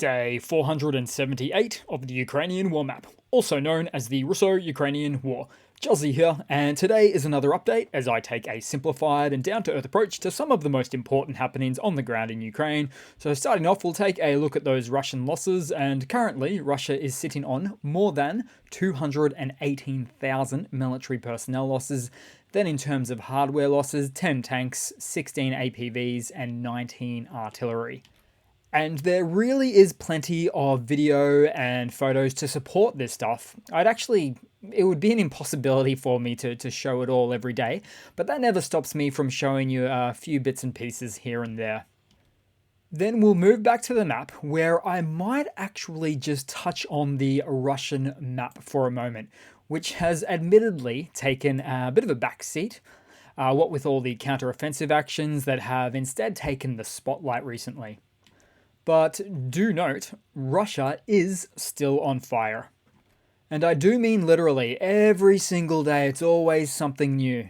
Day 478 of the Ukrainian War Map, also known as the Russo-Ukrainian War. Juzzy here, and today is another update as I take a simplified and down-to-earth approach to some of the most important happenings on the ground in Ukraine. So starting off, we'll take a look at those Russian losses, and currently Russia is sitting on more than 218,000 military personnel losses. Then in terms of hardware losses, 10 tanks, 16 APVs, and 19 artillery. And there really is plenty of video and photos to support this stuff. It would be an impossibility for me to show it all every day, but that never stops me from showing you a few bits and pieces here and there. Then we'll move back to the map, where I might actually just touch on the Russian map for a moment, which has admittedly taken a bit of a backseat, what with all the counter-offensive actions that have instead taken the spotlight recently. But do note, Russia is still on fire. And I do mean literally, every single day it's always something new.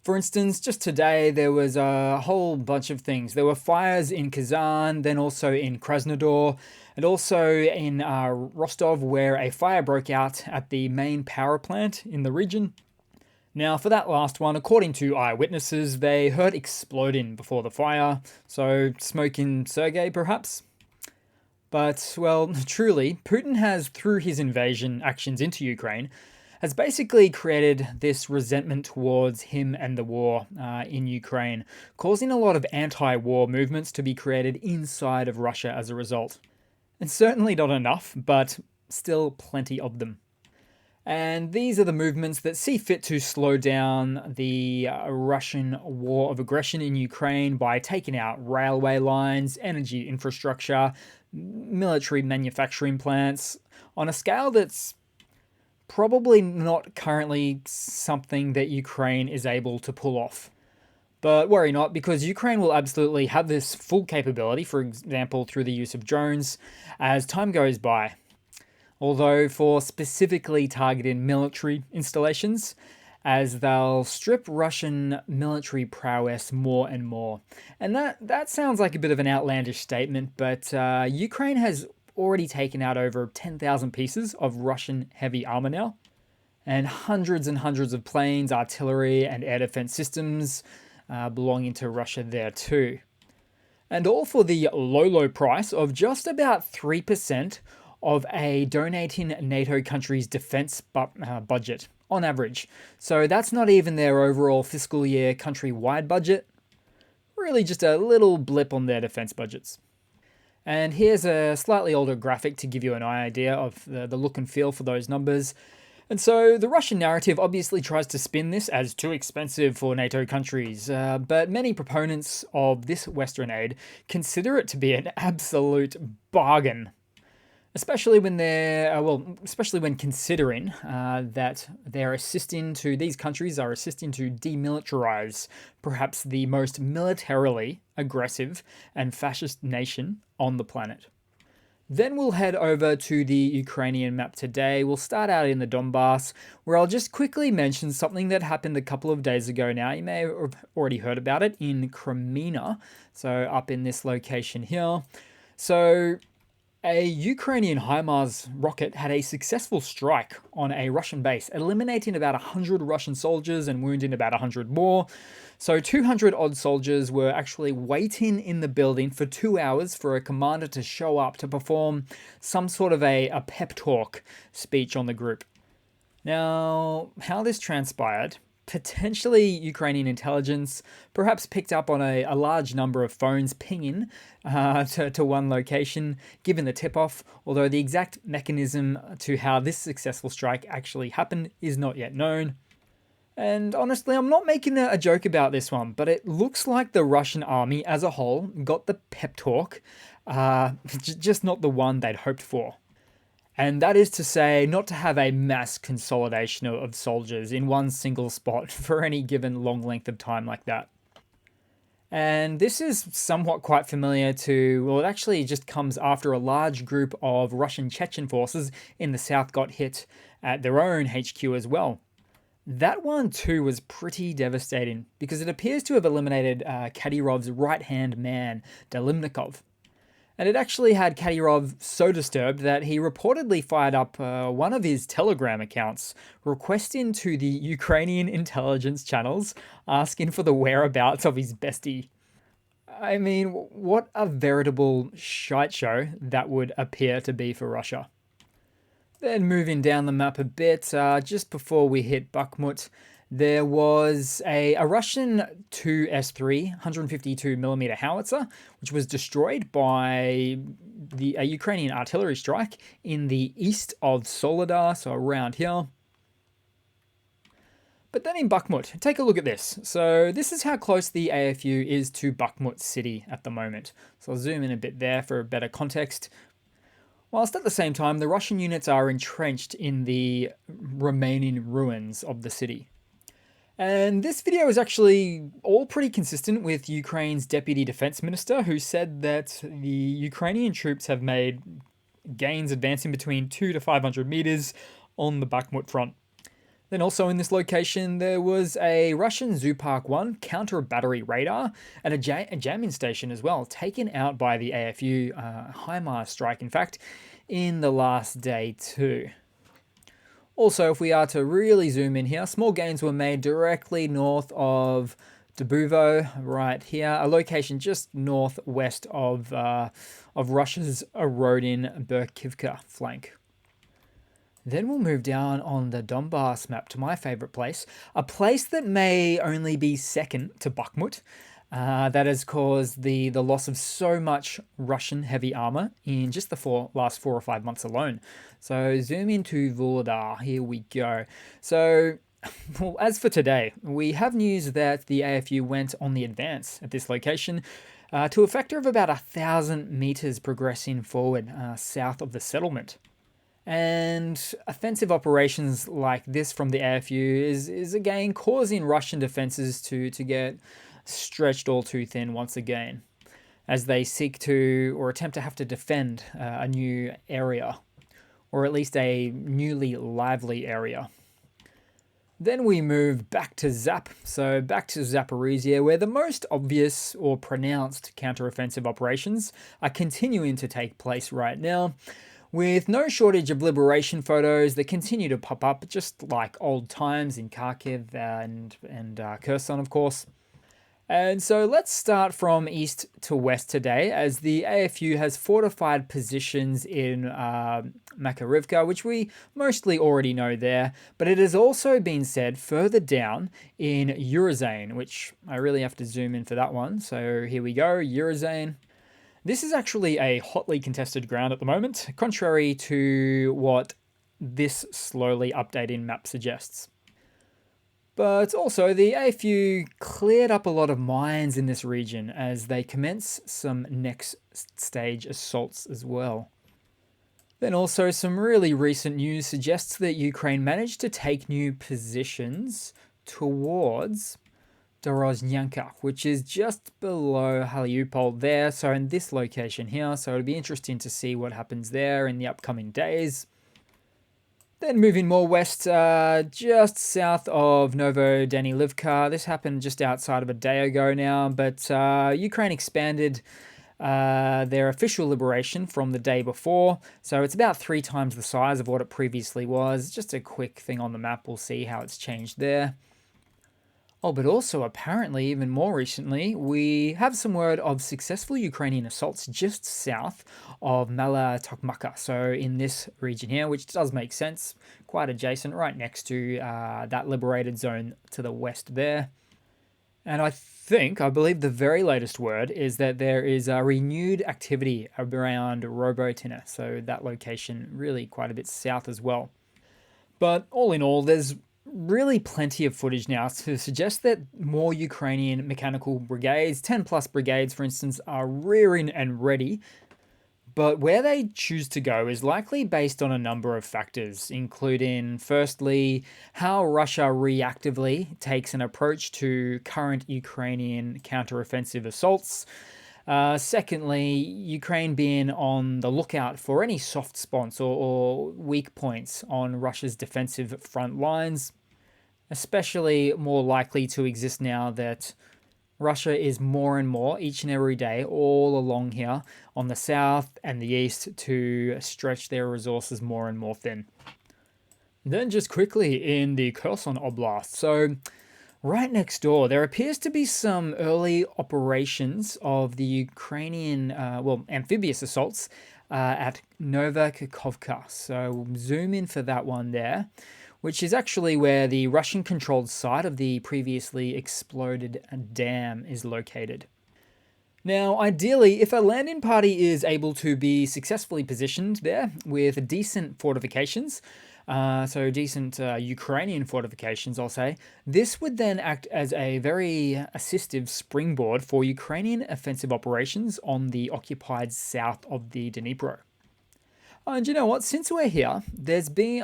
For instance, just today there was a whole bunch of things. There were fires in Kazan, then also in Krasnodar, and also in Rostov, where a fire broke out at the main power plant in the region. Now, for that last one, according to eyewitnesses, they heard exploding before the fire, so smoke in Sergei, perhaps? But, well, truly, Putin has, through his invasion actions into Ukraine, has basically created this resentment towards him and the war in Ukraine, causing a lot of anti-war movements to be created inside of Russia as a result. And certainly not enough, but still plenty of them. And these are the movements that see fit to slow down the Russian war of aggression in Ukraine by taking out railway lines, energy infrastructure, military manufacturing plants, on a scale that's probably not currently something that Ukraine is able to pull off. But worry not, because Ukraine will absolutely have this full capability, for example, through the use of drones, as time goes by. Although for specifically targeted military installations, as they'll strip Russian military prowess more and more. And that sounds like a bit of an outlandish statement, but Ukraine has already taken out over 10,000 pieces of Russian heavy armor now, and hundreds of planes, artillery, and air defense systems belonging to Russia there too. And all for the low price of just about 3% of a donating NATO country's defense budget, on average. So that's not even their overall fiscal year country-wide budget. Really just a little blip on their defense budgets. And here's a slightly older graphic to give you an idea of the look and feel for those numbers. And so the Russian narrative obviously tries to spin this as too expensive for NATO countries, but many proponents of this Western aid consider it to be an absolute bargain. Especially when considering that these countries are assisting to demilitarize perhaps the most militarily aggressive and fascist nation on the planet. Then we'll head over to the Ukrainian map today. We'll start out in the Donbass, where I'll just quickly mention something that happened a couple of days ago now. You may have already heard about it in Crimea, so up in this location here. So a Ukrainian HIMARS rocket had a successful strike on a Russian base, eliminating about 100 Russian soldiers and wounding about 100 more. So 200 odd soldiers were actually waiting in the building for 2 hours for a commander to show up to perform some sort of a pep talk speech on the group. Now, how this transpired, potentially Ukrainian intelligence perhaps picked up on a large number of phones pinging to one location, given the tip-off, although the exact mechanism to how this successful strike actually happened is not yet known. And honestly, I'm not making a joke about this one, but it looks like the Russian army as a whole got the pep talk, just not the one they'd hoped for. And that is to say, not to have a mass consolidation of soldiers in one single spot for any given long length of time like that. And this is somewhat quite familiar to, well, it actually just comes after a large group of Russian Chechen forces in the south got hit at their own HQ as well. That one too was pretty devastating, because it appears to have eliminated Kadyrov's right-hand man, Delimnikov. And it actually had Kadyrov so disturbed that he reportedly fired up one of his Telegram accounts, requesting to the Ukrainian intelligence channels, asking for the whereabouts of his bestie. I mean, what a veritable shite show that would appear to be for Russia. Then moving down the map a bit, just before we hit Bakhmut, there was a Russian 2S3 152mm howitzer, which was destroyed by a Ukrainian artillery strike in the east of Soledar, so around here. But then in Bakhmut, take a look at this. So this is how close the AFU is to Bakhmut city at the moment. So I'll zoom in a bit there for a better context. Whilst at the same time, the Russian units are entrenched in the remaining ruins of the city. And this video is actually all pretty consistent with Ukraine's deputy defense minister, who said that the Ukrainian troops have made gains advancing between 200 to 500 meters on the Bakhmut front. Then also in this location, there was a Russian Zoopark 1 counter-battery radar and a jamming station as well, taken out by the AFU HIMARS strike, in fact, in the last day too. Also, if we are to really zoom in here, small gains were made directly north of Dubovo, right here, a location just northwest of Russia's Orodin Berkivka flank. Then we'll move down on the Donbass map to my favorite place, a place that may only be second to Bakhmut, that has caused the loss of so much Russian heavy armor in just the last 4 or 5 months alone. So zoom into Vuhledar, here we go. So, well, as for today, we have news that the AFU went on the advance at this location to a factor of about 1,000 meters progressing forward south of the settlement. And offensive operations like this from the AFU is again causing Russian defenses to get stretched all too thin once again, as they seek to or attempt to have to defend a new area, or at least a newly lively area. Then we move back to Zap, so back to Zaporizhia, where the most obvious or pronounced counteroffensive operations are continuing to take place right now, with no shortage of liberation photos that continue to pop up, just like old times in Kharkiv and Kherson, of course. And so let's start from east to west today, as the AFU has fortified positions in Makarivka, which we mostly already know there, but it has also been said further down in Urazane, which I really have to zoom in for that one. So here we go, Urazane. This is actually a hotly contested ground at the moment, contrary to what this slowly updating map suggests. But also, the AFU cleared up a lot of mines in this region as they commence some next stage assaults as well. Then also, some really recent news suggests that Ukraine managed to take new positions towards Dorozhnyanka, which is just below Mariupol there, so in this location here, so it'll be interesting to see what happens there in the upcoming days. Then moving more west, just south of Novodanilivka, this happened just outside of a day ago now, but Ukraine expanded their official liberation from the day before, so it's about 3 times the size of what it previously was. Just a quick thing on the map, we'll see how it's changed there. Oh, but also apparently, even more recently, we have some word of successful Ukrainian assaults just south of Mala Tokmaka. So in this region here, which does make sense, quite adjacent, right next to that liberated zone to the west there. And I believe the very latest word is that there is a renewed activity around Robotina. So that location really quite a bit south as well. But all in all, there's really plenty of footage now to suggest that more Ukrainian mechanical brigades, 10 plus brigades for instance, are rearing and ready. But where they choose to go is likely based on a number of factors, including firstly, how Russia reactively takes an approach to current Ukrainian counteroffensive assaults. Secondly, Ukraine being on the lookout for any soft spots or weak points on Russia's defensive front lines, especially more likely to exist now that Russia is more and more each and every day all along here on the south and the east to stretch their resources more and more thin. Then just quickly in the Kherson Oblast. So right next door, there appears to be some early operations of the Ukrainian, amphibious assaults at Novakhovka. So we'll zoom in for that one there, which is actually where the Russian-controlled site of the previously exploded dam is located. Now, ideally, if a land-in party is able to be successfully positioned there with decent fortifications, so decent Ukrainian fortifications, I'll say, this would then act as a very assistive springboard for Ukrainian offensive operations on the occupied south of the Dnipro. And you know what? Since we're here, there's been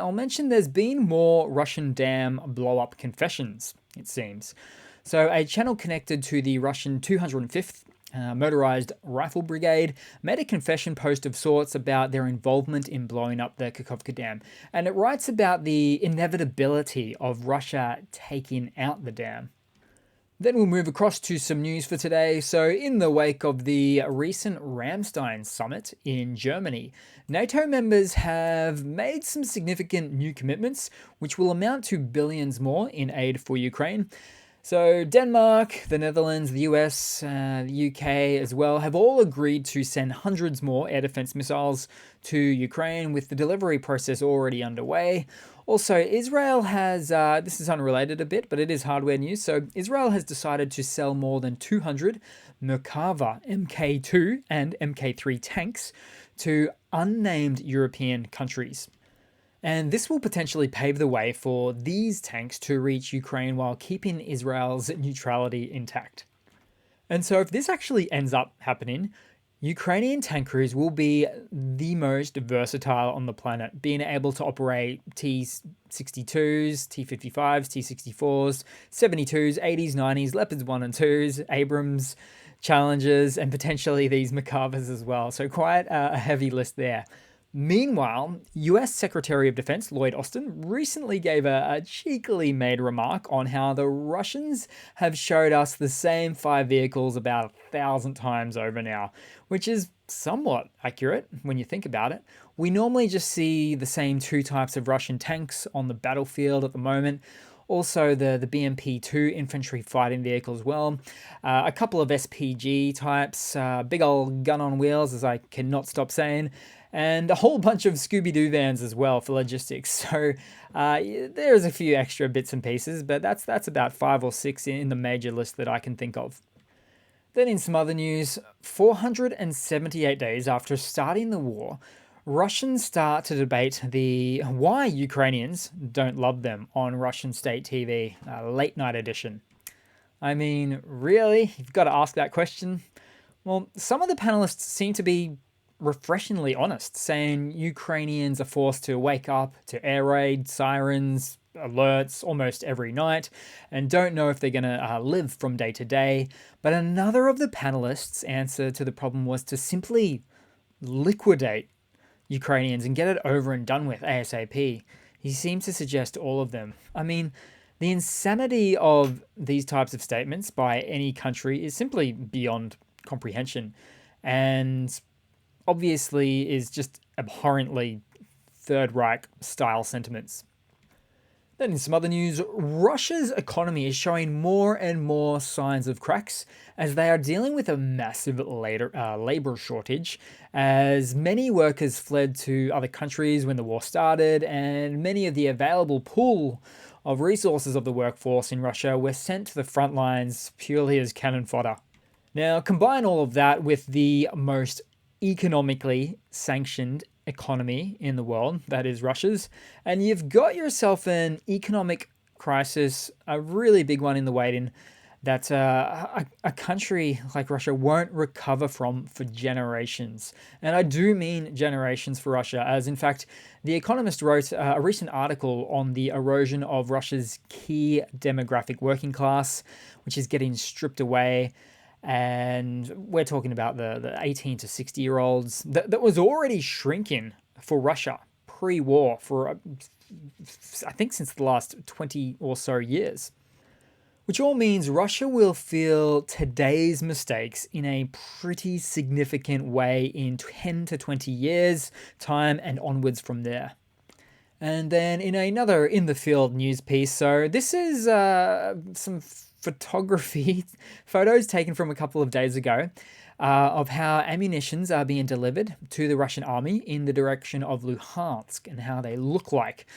more Russian dam blow-up confessions, it seems. So a channel connected to the Russian 205th Motorized Rifle Brigade made a confession post of sorts about their involvement in blowing up the Kakhovka Dam, and it writes about the inevitability of Russia taking out the dam. Then we'll move across to some news for today. So in the wake of the recent Ramstein summit in Germany, NATO members have made some significant new commitments, which will amount to billions more in aid for Ukraine. So Denmark, the Netherlands, the US, the UK as well have all agreed to send hundreds more air defense missiles to Ukraine, with the delivery process already underway. Also, Israel has, this is unrelated a bit, but it is hardware news. So Israel has decided to sell more than 200 Merkava Mk2 and Mk3 tanks to unnamed European countries. And this will potentially pave the way for these tanks to reach Ukraine while keeping Israel's neutrality intact. And so if this actually ends up happening, Ukrainian tank crews will be the most versatile on the planet, being able to operate T-62s, T-55s, T-64s, 72s, 80s, 90s, Leopards 1 and 2s, Abrams, Challengers, and potentially these Merkavas as well. So quite a heavy list there. Meanwhile, US Secretary of Defense Lloyd Austin recently gave a cheekily made remark on how the Russians have showed us the same 5 vehicles about 1,000 times over now, which is somewhat accurate when you think about it. We normally just see the same 2 types of Russian tanks on the battlefield at the moment. Also, the BMP-2 infantry fighting vehicle as well. A couple of SPG types, big old gun on wheels, as I cannot stop saying, and a whole bunch of Scooby-Doo vans as well for logistics. So there's a few extra bits and pieces, but that's about 5 or 6 in the major list that I can think of. Then in some other news, 478 days after starting the war, Russians start to debate the why Ukrainians don't love them on Russian state TV, late night edition. I mean, really? You've got to ask that question? Well, some of the panelists seem to be refreshingly honest, saying Ukrainians are forced to wake up to air raid, sirens, alerts almost every night, and don't know if they're going to live from day to day. But another of the panelists' answer to the problem was to simply liquidate Ukrainians and get it over and done with ASAP. He seems to suggest all of them. I mean, the insanity of these types of statements by any country is simply beyond comprehension, and obviously is just abhorrently Third Reich style sentiments. Then in some other news, Russia's economy is showing more and more signs of cracks as they are dealing with a massive labor shortage, as many workers fled to other countries when the war started, and many of the available pool of resources of the workforce in Russia were sent to the front lines purely as cannon fodder. Now, combine all of that with the most economically sanctioned economy in the world, that is Russia's, and you've got yourself an economic crisis, a really big one in the waiting, that a country like Russia won't recover from for generations. And I do mean generations for Russia, as in fact, The Economist wrote a recent article on the erosion of Russia's key demographic working class, which is getting stripped away. And we're talking about the 18 to 60-year-olds that was already shrinking for Russia pre-war for, I think, since the last 20 or so years. which all means Russia will feel today's mistakes in a pretty significant way in 10 to 20 years' time and onwards from there. And then in another in the field news piece, so this is some photography photos taken from a couple of days ago of how ammunitions are being delivered to the Russian army in the direction of Luhansk and how they look like.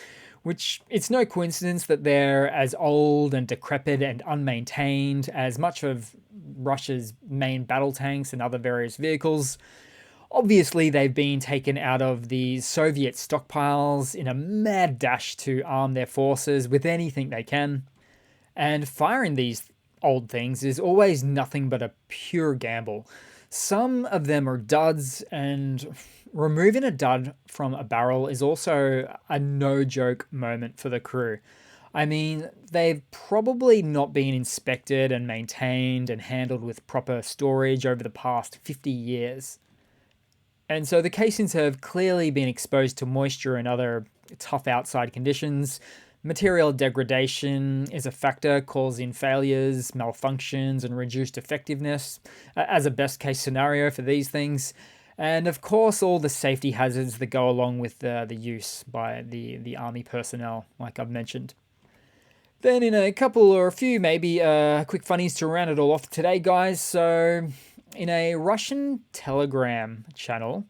Which it's no coincidence that they're as old and decrepit and unmaintained as much of Russia's main battle tanks and other various vehicles. Obviously, they've been taken out of the Soviet stockpiles in a mad dash to arm their forces with anything they can. And firing these old things is always nothing but a pure gamble. Some of them are duds, and removing a dud from a barrel is also a no-joke moment for the crew. I mean, they've probably not been inspected and maintained and handled with proper storage over the past 50 years. And so the casings have clearly been exposed to moisture and other tough outside conditions. Material degradation is a factor, causing failures, malfunctions, and reduced effectiveness as a best case scenario for these things. And of course, all the safety hazards that go along with the use by the army personnel, like I've mentioned. Then in a couple or a few maybe quick funnies to round it all off today, guys. So in a Russian Telegram channel,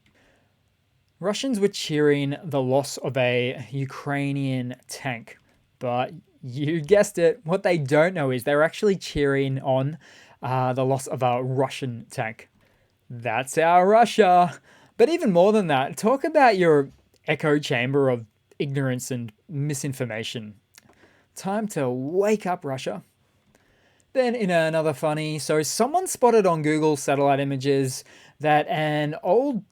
Russians were cheering the loss of a Ukrainian tank. But you guessed it, what they don't know is they're actually cheering on the loss of a Russian tank. That's our Russia. But even more than that, talk about your echo chamber of ignorance and misinformation. Time to wake up, Russia. Then in another funny, so someone spotted on Google satellite images that an old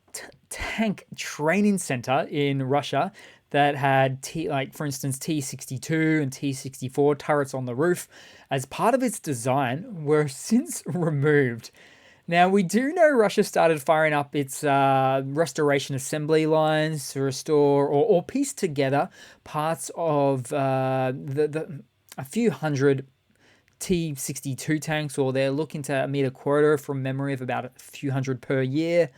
tank training center in Russia that had, for instance, T-62 and T-64 turrets on the roof as part of its design were since removed. Now, we do know Russia started firing up its restoration assembly lines to restore or piece together parts of a few hundred T-62 tanks, or they're looking to meet a quota from memory of about a few hundred per year.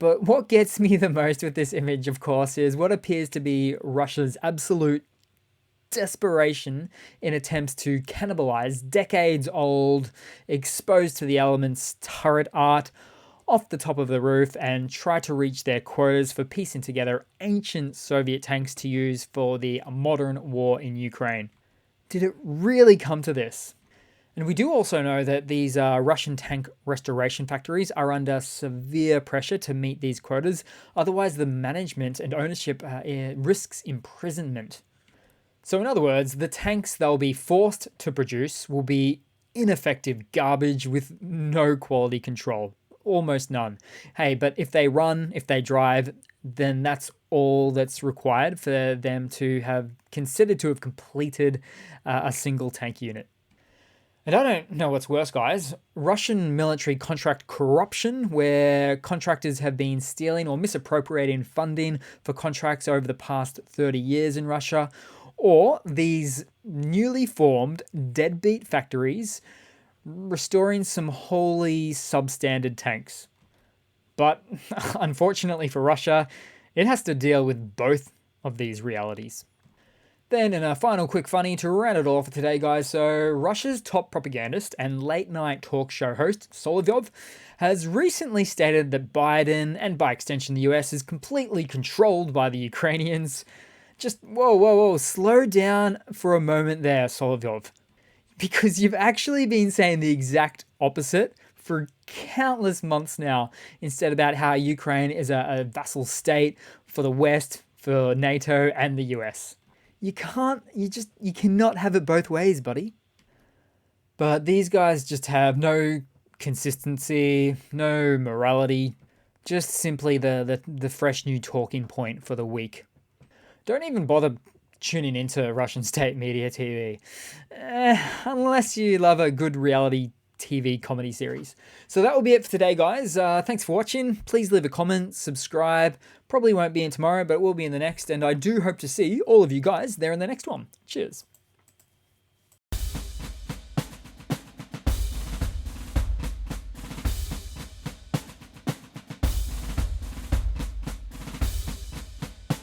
But what gets me the most with this image, of course, is what appears to be Russia's absolute desperation in attempts to cannibalize decades-old, exposed to the elements turret art off the top of the roof and try to reach their quotas for piecing together ancient Soviet tanks to use for the modern war in Ukraine. Did it really come to this? And we do also know that these Russian tank restoration factories are under severe pressure to meet these quotas. Otherwise, the management and ownership risks imprisonment. So in other words, the tanks they'll be forced to produce will be ineffective garbage with no quality control. Almost none. Hey, but if they run, if they drive, then that's all that's required for them to have considered to have completed a single tank unit. And I don't know what's worse, guys. Russian military contract corruption, where contractors have been stealing or misappropriating funding for contracts over the past 30 years in Russia, or these newly formed deadbeat factories restoring some wholly substandard tanks. But unfortunately for Russia, it has to deal with both of these realities. Then in a final quick funny to round it all for today, guys. So Russia's top propagandist and late night talk show host, Solovyov, has recently stated that Biden, and by extension the US, is completely controlled by the Ukrainians. Just whoa, slow down for a moment there, Solovyov. Because you've actually been saying the exact opposite for countless months now, instead about how Ukraine is a vassal state for the West, for NATO and the US. You cannot have it both ways, buddy. But these guys just have no consistency, no morality, just simply the fresh new talking point for the week. Don't even bother tuning into Russian state media TV, unless you love a good reality TV comedy series. So that will be it for today, guys. Thanks for watching. Please leave a comment, subscribe. Probably won't be in tomorrow, but it will be in the next. And I do hope to see all of you guys there in the next one. Cheers.